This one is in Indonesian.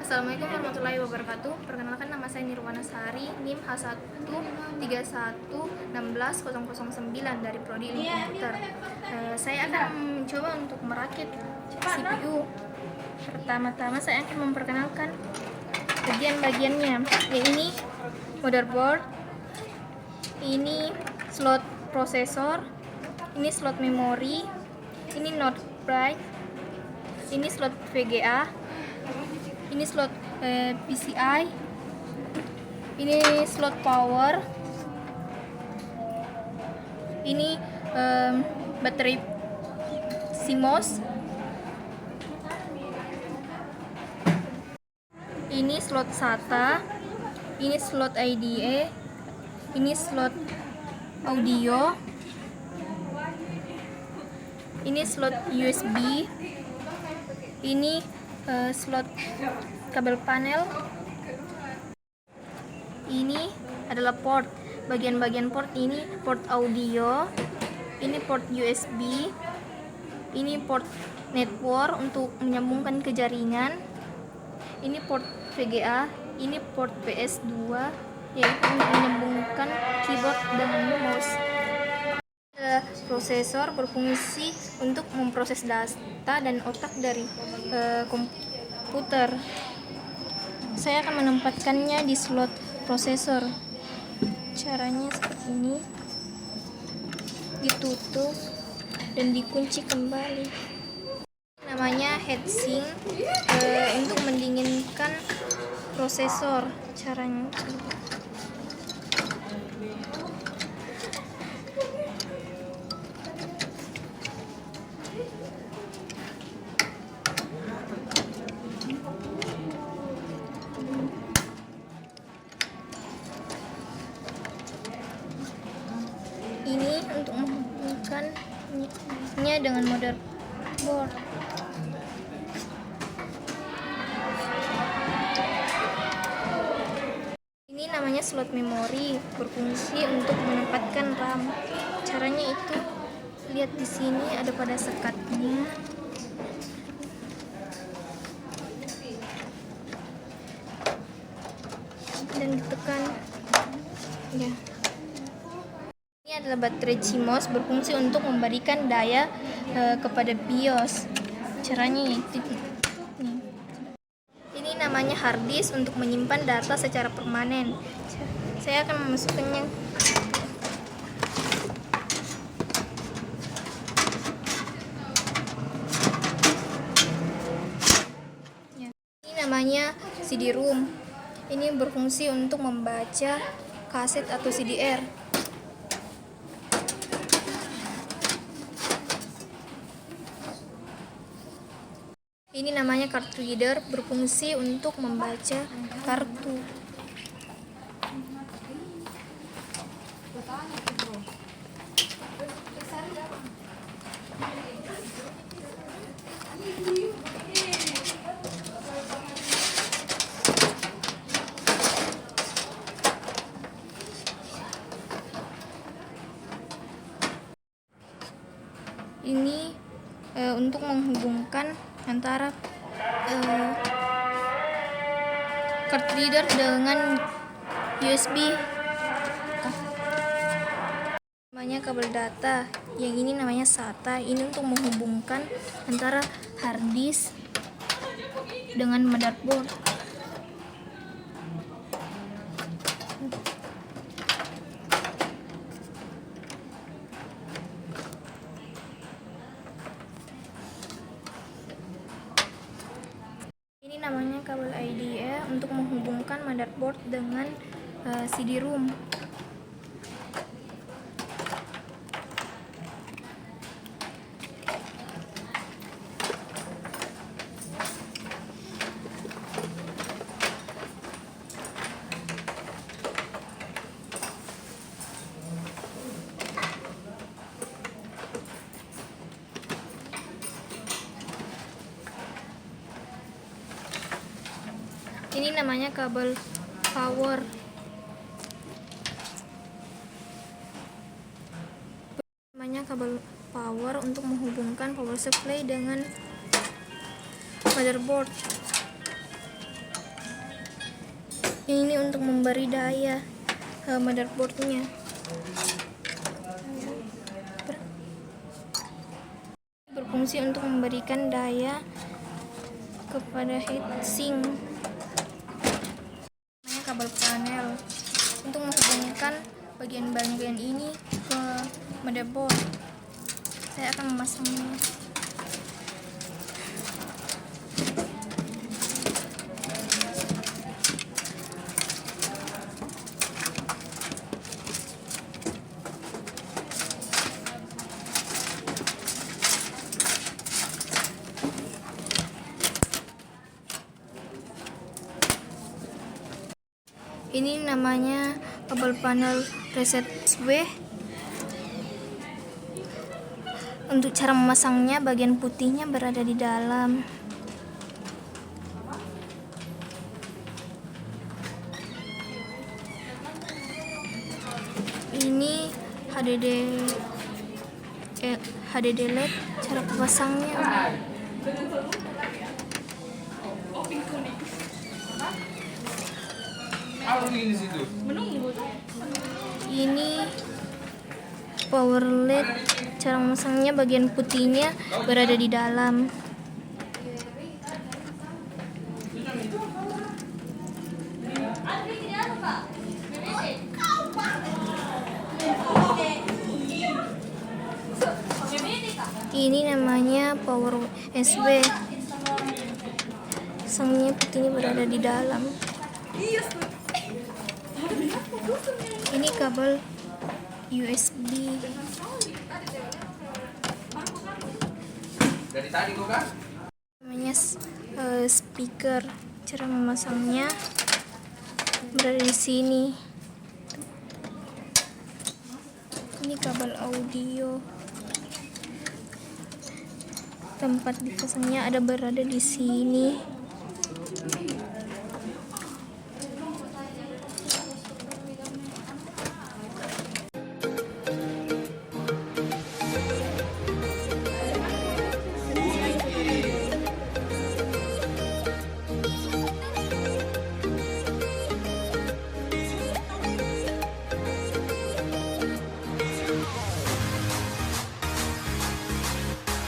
Assalamualaikum warahmatullahi wabarakatuh. Perkenalkan, nama saya Nirwana Sari, NIM H131616009 dari Prodi Ilmu Komputer. Saya akan mencoba untuk merakit CPU. Pertama-tama saya akan memperkenalkan bagian-bagiannya. Ini motherboard, ini slot prosesor, ini slot memori, ini not bright, ini slot VGA, ini slot PCI, ini slot power, ini baterai CMOS, ini slot SATA, ini slot IDE, ini slot audio, ini slot USB, ini slot kabel panel. Ini adalah port. Bagian-bagian port ini port audio, ini port USB, ini port network untuk menyambungkan ke jaringan, ini port VGA, ini port PS2 yaitu untuk menyambungkan keyboard dengan mouse. Prosesor berfungsi untuk memproses data dan otak dari komputer. Saya akan menempatkannya di slot prosesor. Caranya seperti ini, ditutup dan dikunci kembali. Namanya heatsink, untuk mendinginkan prosesor. Caranya ini untuk menghubungkannya dengan motherboard. Ini namanya slot memori, berfungsi untuk menempatkan RAM. Caranya itu, lihat di sini ada pada sekatnya. Dan ditekan. Ya. Ini adalah baterai CMOS, berfungsi untuk memberikan daya kepada BIOS. Caranya itu. Ini namanya hard disk, untuk menyimpan data secara permanen. Saya akan memasukkannya. Ya. Ini namanya CD-ROM. Ini berfungsi untuk membaca kaset atau CDR. Ini namanya card reader, berfungsi untuk membaca kartu. Ini untuk menghubungkan antara card reader dengan USB. Namanya kabel data, yang ini namanya SATA. Ini untuk menghubungkan antara hard disk dengan motherboard. Ini namanya kabel IDE, untuk menghubungkan motherboard dengan CD-ROM. Ini namanya kabel power. Namanya kabel power untuk menghubungkan power supply dengan motherboard. Ini untuk memberi daya ke motherboardnya. Berfungsi untuk memberikan daya kepada heatsink. Namanya kabel panel untuk menghubungkan bagian-bagian ini ke motherboard. Saya akan memasangnya. Ini namanya kabel panel reset switch. Untuk cara memasangnya, bagian putihnya berada di dalam. Ini HDD LED. Cara pasangnya, ini power LED. Cara memasangnya, bagian putihnya berada di dalam. Ini namanya power USB. Pasangnya, putihnya berada di dalam. Ini kabel USB. Dari tadi kok kan? Namanya speaker. Cara memasangnya berada di sini. Ini kabel audio. Tempat dipasangnya ada berada di sini.